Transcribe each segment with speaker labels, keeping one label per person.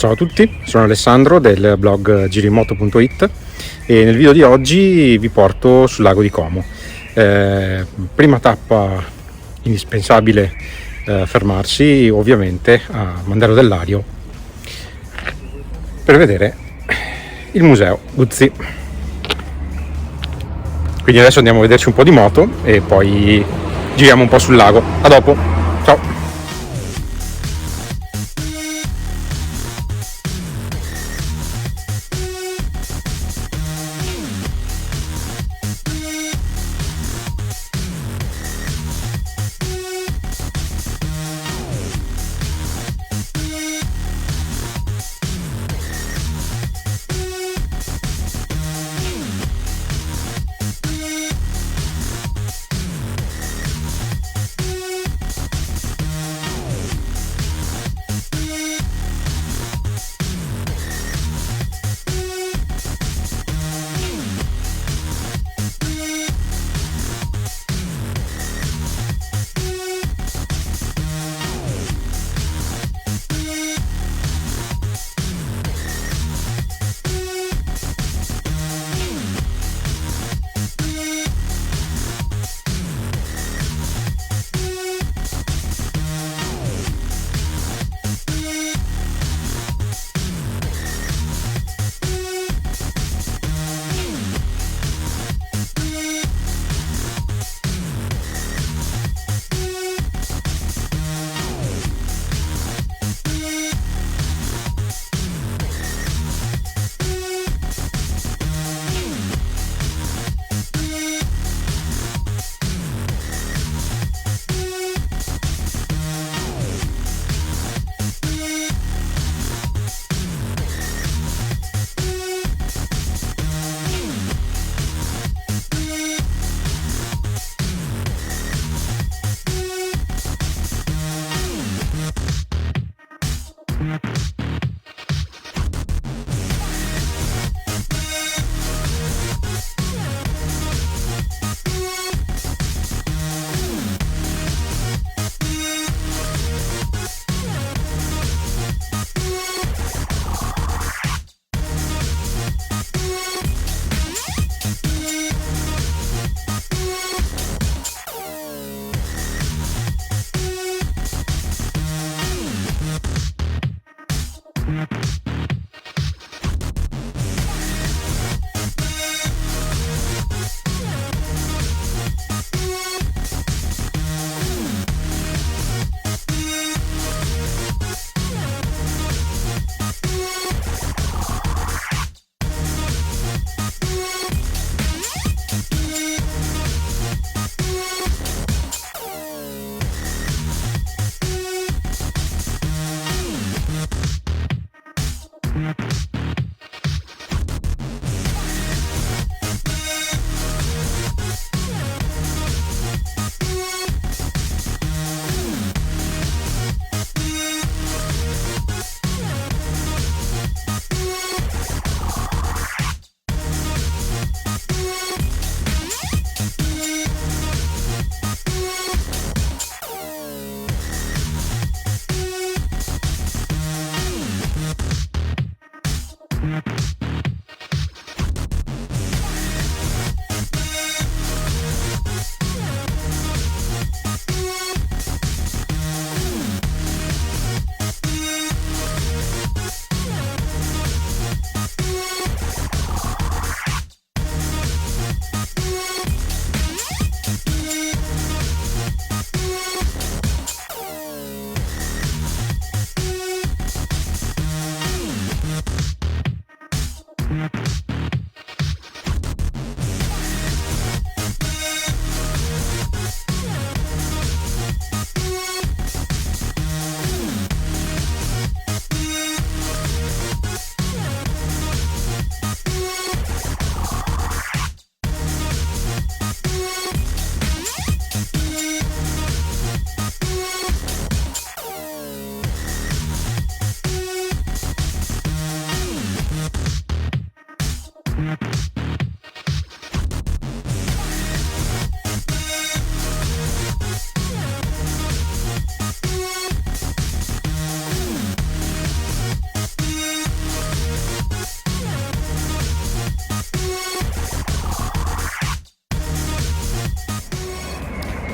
Speaker 1: Ciao a tutti, sono Alessandro del blog girimoto.it e nel video di oggi vi porto sul lago di Como. Prima tappa indispensabile, fermarsi ovviamente a Mandelo del Lario per vedere il museo Guzzi. Quindi adesso andiamo a vederci un po' di moto e poi giriamo un po' sul lago. A dopo, ciao!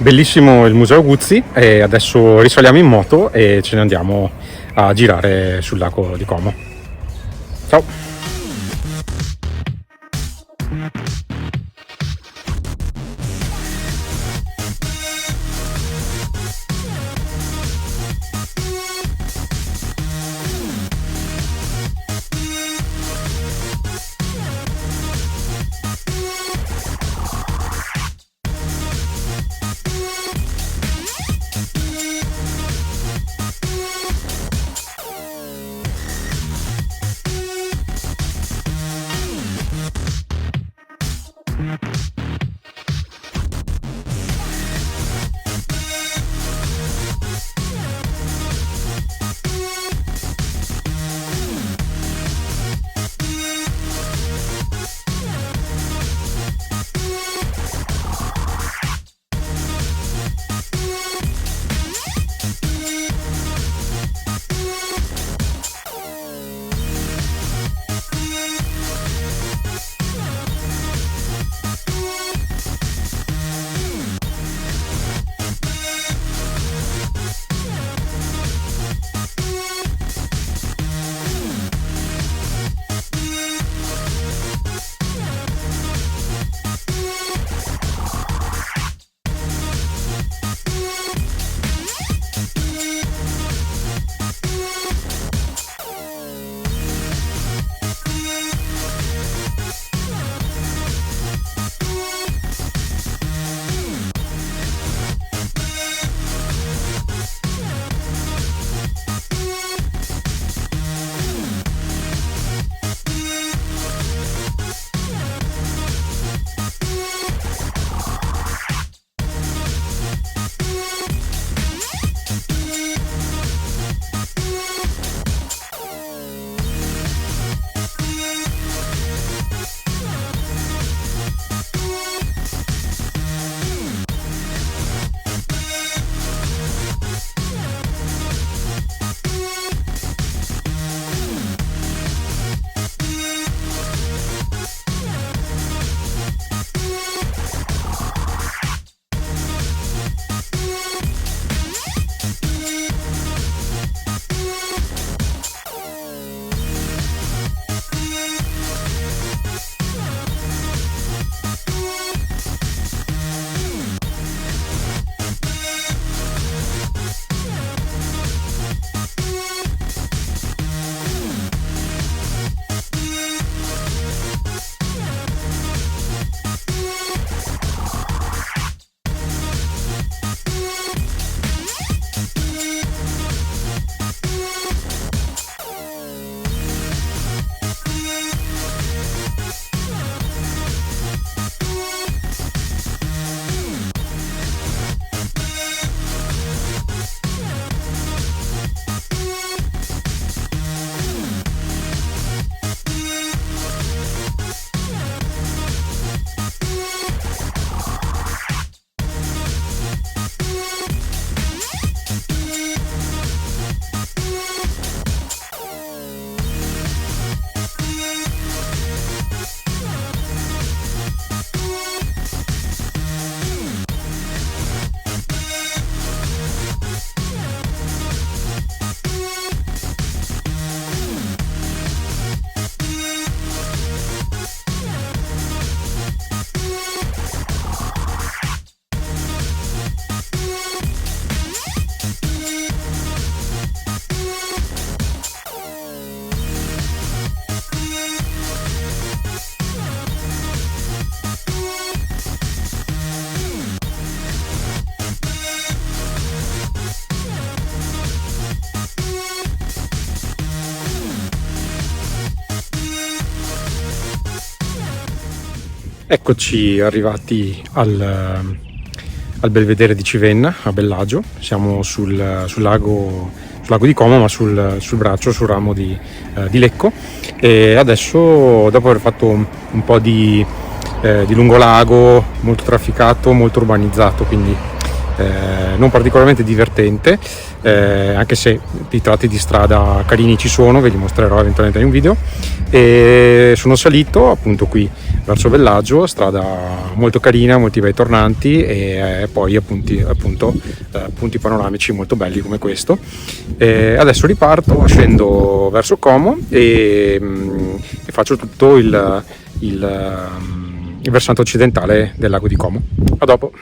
Speaker 1: Bellissimo il Museo Guzzi, e adesso risaliamo in moto e ce ne andiamo a girare sul lago di Como. Ciao! Eccoci arrivati al Belvedere di Civenna, a Bellagio. Siamo sul lago di Como, ma sul braccio, sul ramo di Lecco. E adesso, dopo aver fatto un po' di lungolago, molto trafficato, molto urbanizzato, quindi non particolarmente divertente, anche se i tratti di strada carini ci sono, ve li mostrerò eventualmente in un video. E sono salito appunto qui verso Bellagio, strada molto carina, molti bei tornanti e poi punti panoramici molto belli come questo. Adesso riparto, scendo verso Como e faccio tutto il versante occidentale del lago di Como. A dopo.